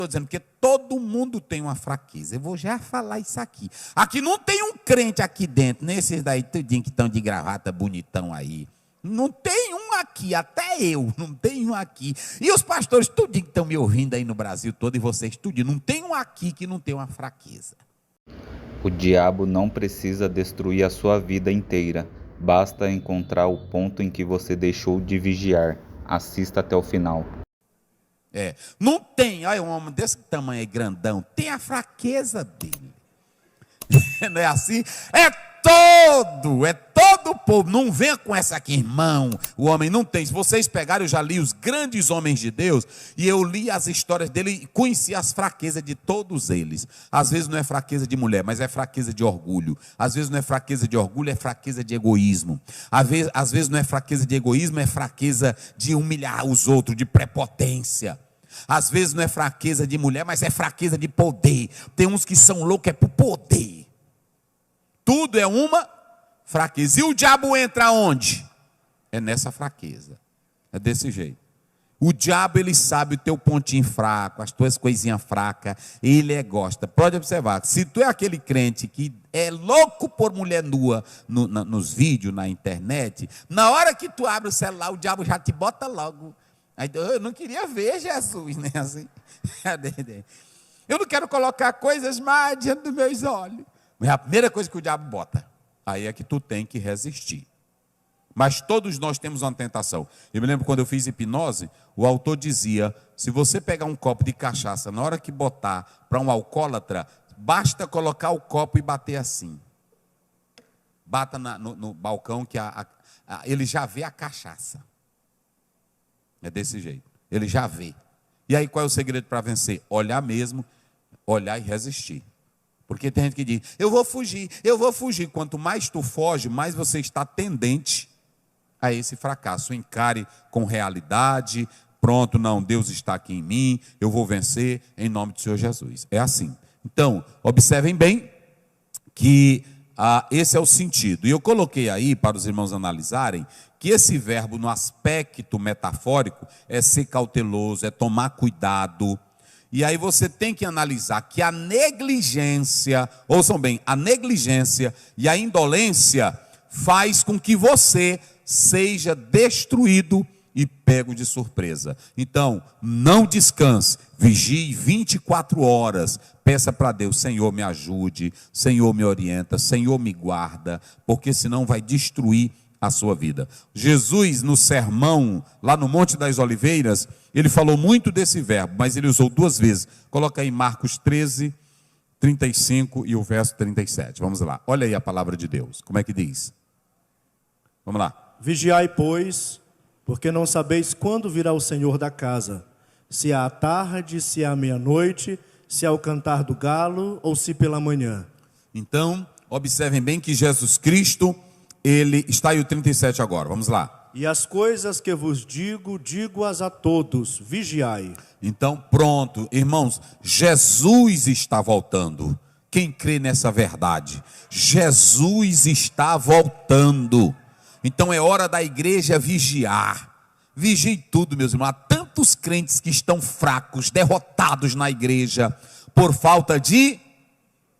estou dizendo, porque todo mundo tem uma fraqueza. Eu vou já falar isso aqui. Aqui não tem um crente aqui dentro, nesses daí tudinho que estão de gravata bonitão aí. Não tem um aqui, até eu, não tem um aqui. E os pastores, tudinho que estão me ouvindo aí no Brasil todo, e vocês tudinho, não tem um aqui que não tem uma fraqueza. O diabo não precisa destruir a sua vida inteira. Basta encontrar o ponto em que você deixou de vigiar. Assista até o final. Não tem, olha, um homem desse tamanho aí, grandão, tem a fraqueza dele. Não é assim? É todo o povo. Não venha com essa aqui, irmão. O homem não tem. Se vocês pegarem, eu já li os grandes homens de Deus, e eu li as histórias dele e conheci as fraquezas de todos eles. Às vezes não é fraqueza de mulher, mas é fraqueza de orgulho. Às vezes não é fraqueza de orgulho, é fraqueza de egoísmo. Às vezes não é fraqueza de egoísmo, é fraqueza de humilhar os outros, de prepotência. Às vezes não é fraqueza de mulher, mas é fraqueza de poder. Tem uns que são loucos, é por poder. Tudo é uma fraqueza. E o diabo entra onde? É nessa fraqueza. É desse jeito. O diabo, ele sabe o teu pontinho fraco, as tuas coisinhas fracas, ele gosta. Pode observar, se tu é aquele crente que é louco por mulher nua nos vídeos, na internet, na hora que tu abre o celular, o diabo já te bota logo. Aí, eu não queria ver Jesus, né? Assim. Eu não quero colocar coisas mais diante dos meus olhos. Mas é a primeira coisa que o diabo bota. Aí é que tu tem que resistir. Mas todos nós temos uma tentação. Eu me lembro quando eu fiz hipnose, o autor dizia, se você pegar um copo de cachaça, na hora que botar para um alcoólatra, basta colocar o copo e bater assim. Bata no balcão que ele já vê a cachaça. É desse jeito. Ele já vê. E aí qual é o segredo para vencer? Olhar mesmo, olhar e resistir. Porque tem gente que diz, eu vou fugir, eu vou fugir. Quanto mais tu foge, mais você está tendente a esse fracasso. Encare com realidade, pronto, não, Deus está aqui em mim, eu vou vencer em nome do Senhor Jesus. É assim. Então, observem bem que esse é o sentido. E eu coloquei aí para os irmãos analisarem que esse verbo no aspecto metafórico é ser cauteloso, é tomar cuidado. E aí você tem que analisar que a negligência, ouçam bem, a negligência e a indolência faz com que você seja destruído e pego de surpresa. Então, não descanse, vigie 24 horas, peça para Deus, Senhor me ajude, Senhor me orienta, Senhor me guarda, porque senão vai destruir a sua vida. Jesus, no sermão, lá no Monte das Oliveiras, ele falou muito desse verbo, mas ele usou duas vezes. Coloca aí Marcos 13, 35 e o verso 37. Vamos lá, olha aí a palavra de Deus, como é que diz? Vamos lá. Vigiai, pois, porque não sabeis quando virá o Senhor da casa, se é à tarde, se é à meia-noite, se é ao cantar do galo ou se pela manhã. Então, observem bem que Jesus Cristo, ele está aí o 37 agora, vamos lá. E as coisas que vos digo, digo-as a todos, vigiai. Então, pronto, irmãos, Jesus está voltando. Quem crê nessa verdade? Jesus está voltando. Então é hora da igreja vigiar. Vigie tudo, meus irmãos. Há tantos crentes que estão fracos, derrotados na igreja, por falta de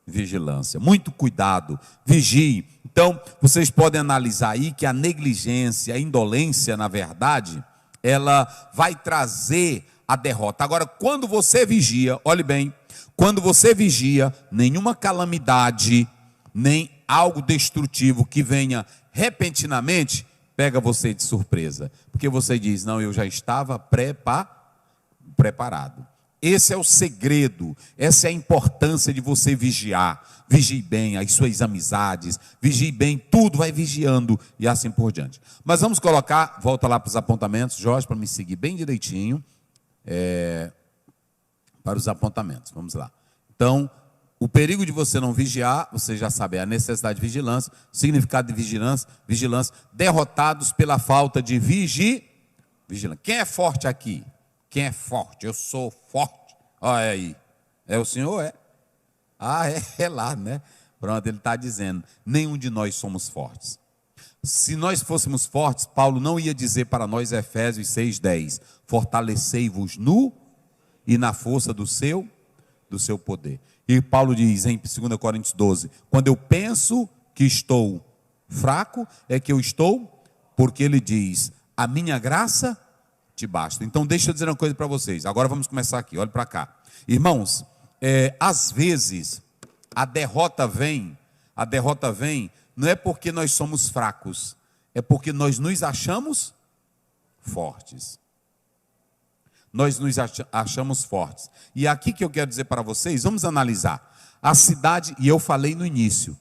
vigilância. Muito cuidado, vigie. Então, vocês podem analisar aí que a negligência, a indolência, na verdade, ela vai trazer a derrota. Agora, quando você vigia, olhe bem, quando você vigia, nenhuma calamidade, nem algo destrutivo que venha repentinamente, pega você de surpresa. Porque você diz, não, eu já estava preparado. Esse é o segredo, essa é a importância de você vigiar. Vigie bem as suas amizades, vigie bem, tudo vai vigiando e assim por diante. Mas vamos colocar, volta lá para os apontamentos, Jorge, para me seguir bem direitinho, para os apontamentos, vamos lá. Então, o perigo de você não vigiar, você já sabe, é a necessidade de vigilância, o significado de vigilância, derrotados pela falta de vigilância. Quem é forte aqui? Quem é forte? Eu sou forte. Olha aí. É o senhor? É? É lá, né? Pronto, ele está dizendo, nenhum de nós somos fortes. Se nós fôssemos fortes, Paulo não ia dizer para nós, Efésios 6,10, fortalecei-vos no e na força do seu poder. E Paulo diz em 2 Coríntios 12, quando eu penso que estou fraco, é que eu estou, porque ele diz, a minha graça te basta. Então deixa eu dizer uma coisa para vocês, agora vamos começar aqui, olha para cá. Irmãos, às vezes a derrota vem, não é porque nós somos fracos, é porque nós nos achamos fortes. Nós nos achamos fortes. E aqui que eu quero dizer para vocês, vamos analisar. A cidade, e eu falei no início,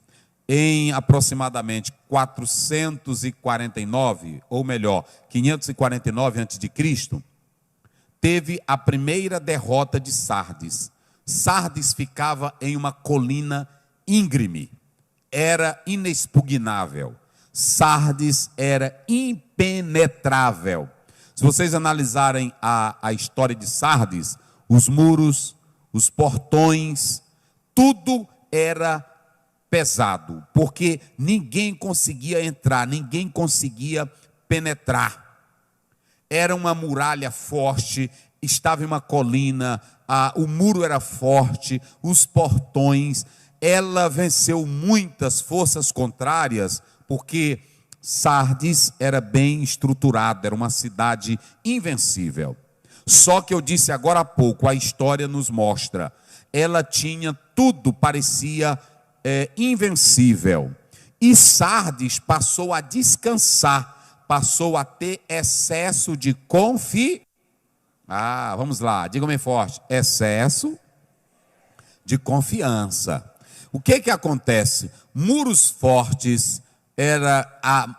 em aproximadamente 449, ou melhor, 549 a.C., teve a primeira derrota de Sardes. Sardes ficava em uma colina íngreme, era inexpugnável. Sardes era impenetrável. Se vocês analisarem a história de Sardes, os muros, os portões, tudo era pesado, porque ninguém conseguia entrar, ninguém conseguia penetrar. Era uma muralha forte, estava em uma colina, o muro era forte, os portões. Ela venceu muitas forças contrárias, porque Sardes era bem estruturada, era uma cidade invencível. Só que eu disse agora há pouco, a história nos mostra, ela tinha tudo, parecia invencível. E Sardes passou a descansar, passou a ter excesso de confiança. Vamos lá, digam bem forte, excesso de confiança. O que acontece? Muros fortes,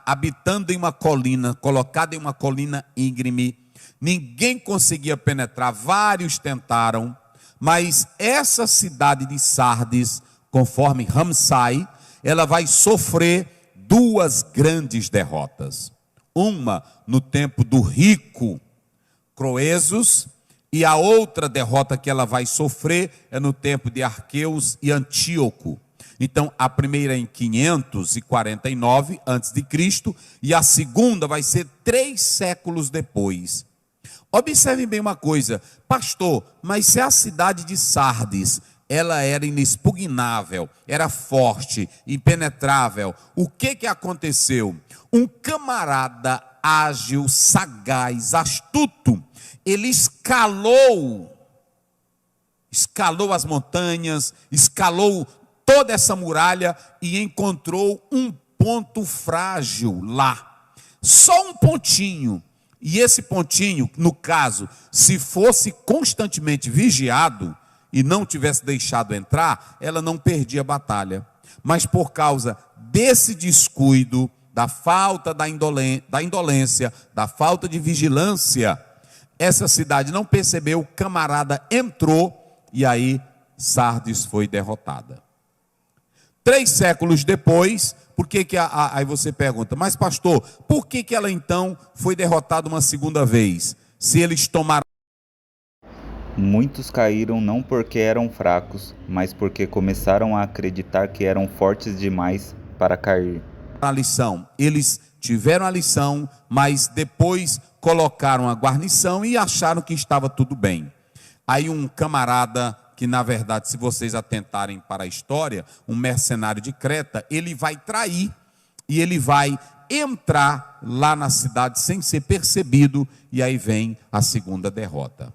habitando em uma colina, colocado em uma colina íngreme, ninguém conseguia penetrar, vários tentaram, mas essa cidade de Sardes, conforme Ramsay, ela vai sofrer duas grandes derrotas. Uma no tempo do rico Croesus, e a outra derrota que ela vai sofrer é no tempo de Arqueus e Antíoco. Então, a primeira em 549 a.C. e a segunda vai ser 3 séculos depois. Observem bem uma coisa, pastor, mas se a cidade de Sardes, ela era inexpugnável, era forte, impenetrável, o que aconteceu? Um camarada ágil, sagaz, astuto, ele escalou as montanhas, escalou toda essa muralha e encontrou um ponto frágil lá. Só um pontinho. E esse pontinho, no caso, se fosse constantemente vigiado e não tivesse deixado entrar, ela não perdia a batalha. Mas por causa desse descuido, da falta da indolência, da falta de vigilância, essa cidade não percebeu, o camarada entrou e aí Sardes foi derrotada. 3 séculos depois, aí você pergunta, mas pastor, por que ela então foi derrotada uma segunda vez? Se eles tomaram... Muitos caíram não porque eram fracos, mas porque começaram a acreditar que eram fortes demais para cair. A lição, eles tiveram a lição, mas depois colocaram a guarnição e acharam que estava tudo bem. Aí um camarada, que na verdade, se vocês atentarem para a história, um mercenário de Creta, ele vai trair e ele vai entrar lá na cidade sem ser percebido, e aí vem a segunda derrota.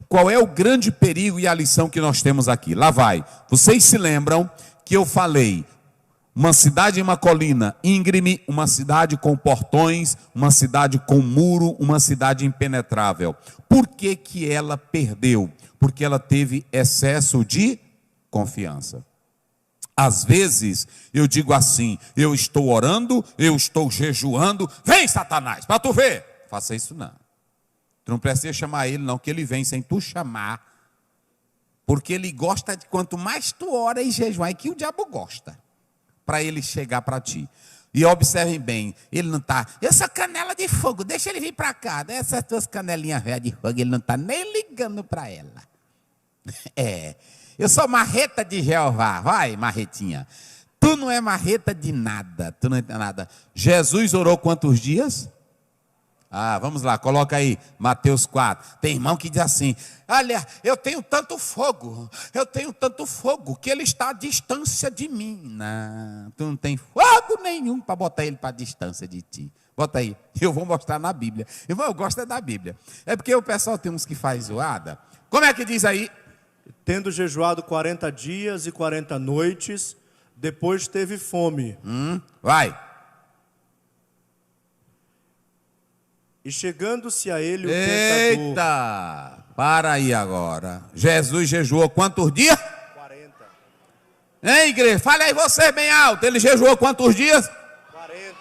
Qual é o grande perigo e a lição que nós temos aqui? Lá vai. Vocês se lembram que eu falei, uma cidade em uma colina íngreme, uma cidade com portões, uma cidade com muro, uma cidade impenetrável. Por que ela perdeu? Porque ela teve excesso de confiança. Às vezes, eu digo assim, eu estou orando, eu estou jejuando, vem Satanás, para tu ver. Faça isso não. Tu não precisa chamar ele não, que ele vem sem tu chamar. Porque ele gosta de quanto mais tu ora e jejuar, é que o diabo gosta. Para ele chegar para ti. E observem bem, ele não está, eu sou canela de fogo, deixa ele vir para cá. Essas tuas canelinhas velhas de fogo, ele não está nem ligando para ela. Eu sou marreta de Jeová, vai marretinha. Tu não é marreta de nada, tu não é nada. Jesus orou quantos dias? Ah, vamos lá, coloca aí, Mateus 4. Tem irmão que diz assim: olha, eu tenho tanto fogo, que ele está à distância de mim. Não, tu não tem fogo nenhum para botar ele para a distância de ti. Bota aí, eu vou mostrar na Bíblia. Irmão, eu gosto da Bíblia. É porque o pessoal tem uns que faz zoada. Como é que diz aí? Tendo jejuado 40 dias e 40 noites, depois teve fome. Vai. E chegando-se a ele o tentador... Eita, para aí agora. Jesus jejuou quantos dias? 40. Hein, igreja? Fale aí você bem alto. Ele jejuou quantos dias? 40.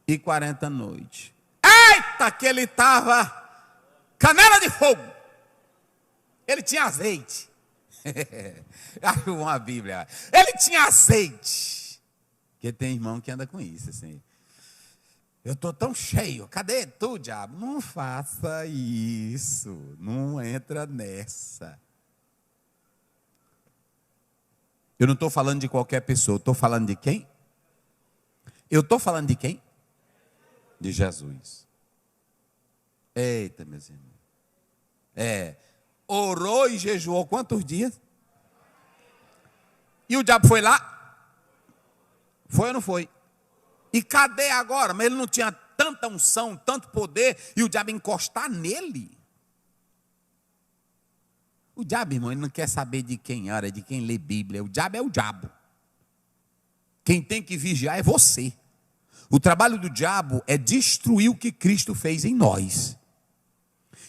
E 40 noites. Eita, que ele estava canela de fogo. Ele tinha azeite. Uma Bíblia. Ele tinha azeite. Porque tem irmão que anda com isso assim. Eu estou tão cheio, cadê tu, diabo? Não faça isso, não entra nessa. Eu não estou falando de qualquer pessoa, eu estou falando de quem? Eu estou falando de quem? De Jesus. Eita, meus irmãos. Orou e jejuou quantos dias? E o diabo foi lá? Foi ou não foi? E cadê agora? Mas ele não tinha tanta unção, tanto poder, e o diabo encostar nele. O diabo, irmão, ele não quer saber de quem ora, de quem lê Bíblia. O diabo é o diabo. Quem tem que vigiar é você. O trabalho do diabo é destruir o que Cristo fez em nós.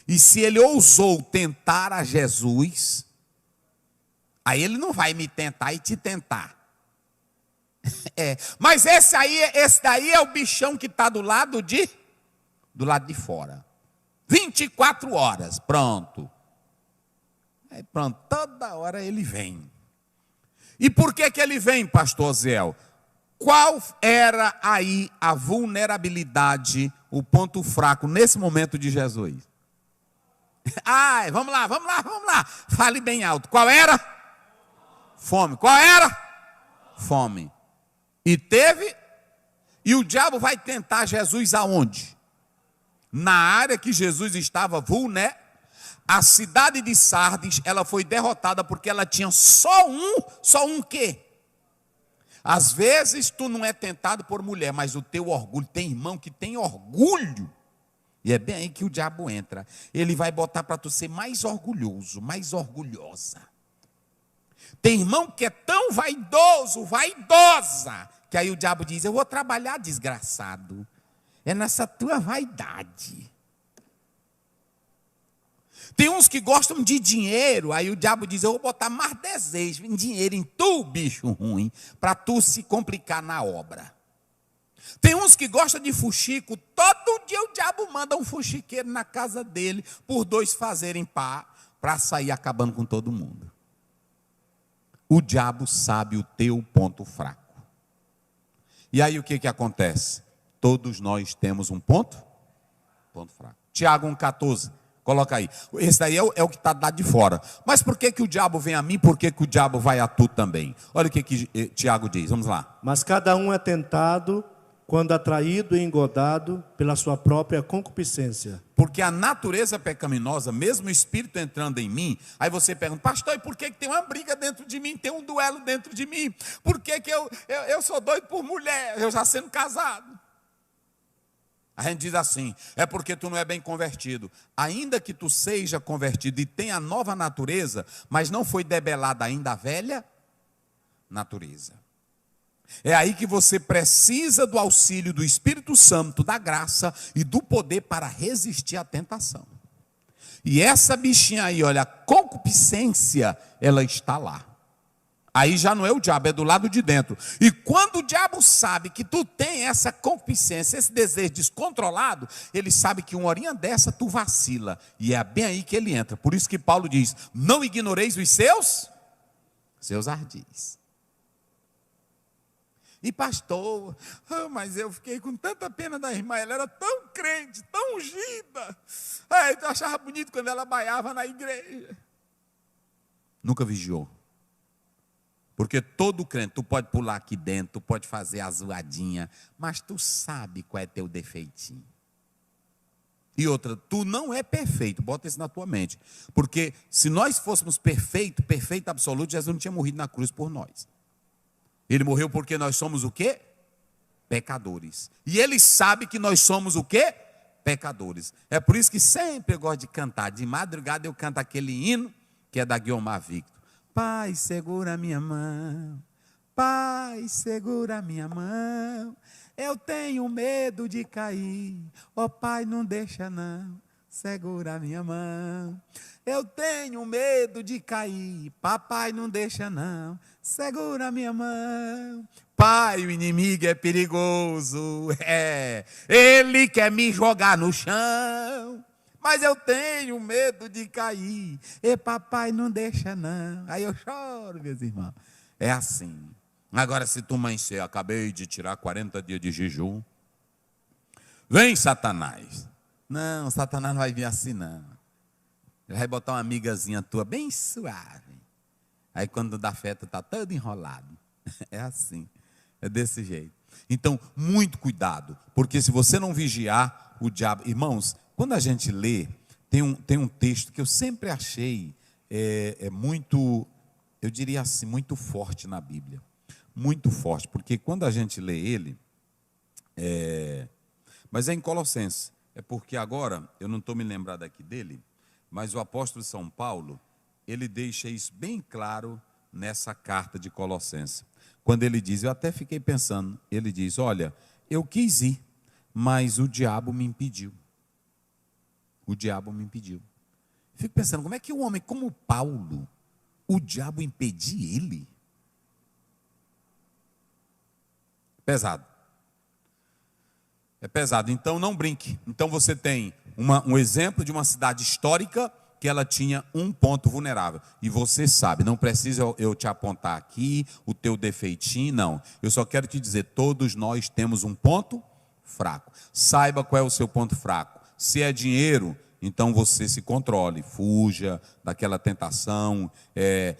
E se ele ousou tentar a Jesus, aí ele não vai me tentar e te tentar. Mas esse daí é o bichão que está do lado de fora. 24 horas, pronto. Pronto, toda hora ele vem. E por que ele vem, pastor Zéu? Qual era aí a vulnerabilidade, o ponto fraco nesse momento de Jesus? Vamos lá. Fale bem alto. Qual era? Fome. Qual era? Fome. E o diabo vai tentar Jesus aonde? Na área que Jesus estava vulnerável. A cidade de Sardes, ela foi derrotada porque ela tinha só um quê? Às vezes tu não é tentado por mulher, mas o teu orgulho, tem irmão que tem orgulho. E é bem aí que o diabo entra. Ele vai botar para tu ser mais orgulhoso, mais orgulhosa. Tem irmão que é tão vaidoso, vaidosa, que aí o diabo diz: eu vou trabalhar, desgraçado. É nessa tua vaidade. Tem uns que gostam de dinheiro, aí o diabo diz: eu vou botar mais desejo em dinheiro em tu, bicho ruim, para tu se complicar na obra. Tem uns que gostam de fuxico, todo dia o diabo manda um fuxiqueiro na casa dele, por dois fazerem pá, para sair acabando com todo mundo. O diabo sabe o teu ponto fraco. E aí o que acontece? Todos nós temos um ponto fraco. Tiago 1,14, coloca aí. Esse daí é o que está do lado de fora. Mas por que o diabo vem a mim? Por que o diabo vai a tu também? Olha o que Tiago diz, vamos lá. Mas cada um é tentado quando atraído e engodado pela sua própria concupiscência. Porque a natureza pecaminosa, mesmo o espírito entrando em mim, aí você pergunta: pastor, e por que tem uma briga dentro de mim, tem um duelo dentro de mim? Por que eu sou doido por mulher, eu já sendo casado? A gente diz assim: é porque tu não é bem convertido. Ainda que tu seja convertido e tenha a nova natureza, mas não foi debelada ainda a velha natureza. É aí que você precisa do auxílio do Espírito Santo, da graça e do poder para resistir à tentação. E essa bichinha aí, olha, a concupiscência, ela está lá. Aí já não é o diabo, é do lado de dentro. E quando o diabo sabe que tu tem essa concupiscência, esse desejo descontrolado, ele sabe que uma horinha dessa tu vacila. E é bem aí que ele entra. Por isso que Paulo diz: não ignoreis os seus ardis. E pastor, mas eu fiquei com tanta pena da irmã, ela era tão crente, tão ungida. Eu achava bonito quando ela baiava na igreja. Nunca vigiou. Porque todo crente, tu pode pular aqui dentro, tu pode fazer a zoadinha, mas tu sabe qual é teu defeitinho. E outra, tu não é perfeito, bota isso na tua mente. Porque se nós fôssemos perfeito, perfeito absoluto, Jesus não tinha morrido na cruz por nós. Ele morreu porque nós somos o quê? Pecadores. E ele sabe que nós somos o quê? Pecadores. É por isso que sempre eu gosto de cantar. De madrugada eu canto aquele hino que é da Guiomar Victor. Pai, segura minha mão. Pai, segura minha mão. Eu tenho medo de cair. Ó Pai, não deixa não. Segura minha mão. Eu tenho medo de cair. Papai, não deixa não. Segura minha mão. Pai, o inimigo é perigoso. Ele quer me jogar no chão. Mas eu tenho medo de cair. E papai, não deixa não. Aí eu choro, meus irmãos. É assim. Agora, se tu amanhecer, acabei de tirar 40 dias de jejum. Vem, Satanás. Não, Satanás não vai vir assim, não. Ele vai botar uma amigazinha tua bem suave. Aí quando dá festa, tá todo enrolado. É assim. É desse jeito. Então, muito cuidado. Porque se você não vigiar, o diabo... Irmãos, quando a gente lê, tem um texto que eu sempre achei muito, eu diria assim, muito forte na Bíblia. Muito forte. Porque quando a gente lê ele... Mas é em Colossenses. É porque agora, eu não estou me lembrando aqui dele, mas o apóstolo São Paulo, ele deixa isso bem claro nessa carta de Colossenses. Quando ele diz, eu até fiquei pensando, ele diz, olha, eu quis ir, mas o diabo me impediu. O diabo me impediu. Fico pensando, como é que um homem como Paulo, o diabo impedir ele? Pesado. É pesado, então não brinque. Então você tem um exemplo de uma cidade histórica que ela tinha um ponto vulnerável. E você sabe, não precisa eu te apontar aqui o teu defeitinho, não. Eu só quero te dizer, todos nós temos um ponto fraco. Saiba qual é o seu ponto fraco. Se é dinheiro, então você se controle, fuja daquela tentação.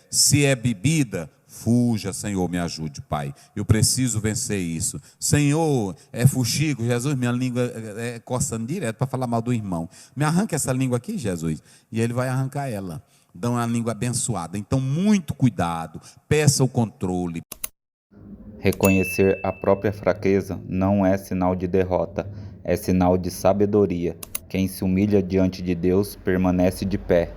Se é bebida, fuja, Senhor, me ajude, Pai. Eu preciso vencer isso. Senhor, é fuxico, Jesus, minha língua é coçando direto para falar mal do irmão. Me arranca essa língua aqui, Jesus. E ele vai arrancar ela. Dá uma língua abençoada. Então, muito cuidado. Peça o controle. Reconhecer a própria fraqueza não é sinal de derrota, é sinal de sabedoria. Quem se humilha diante de Deus permanece de pé.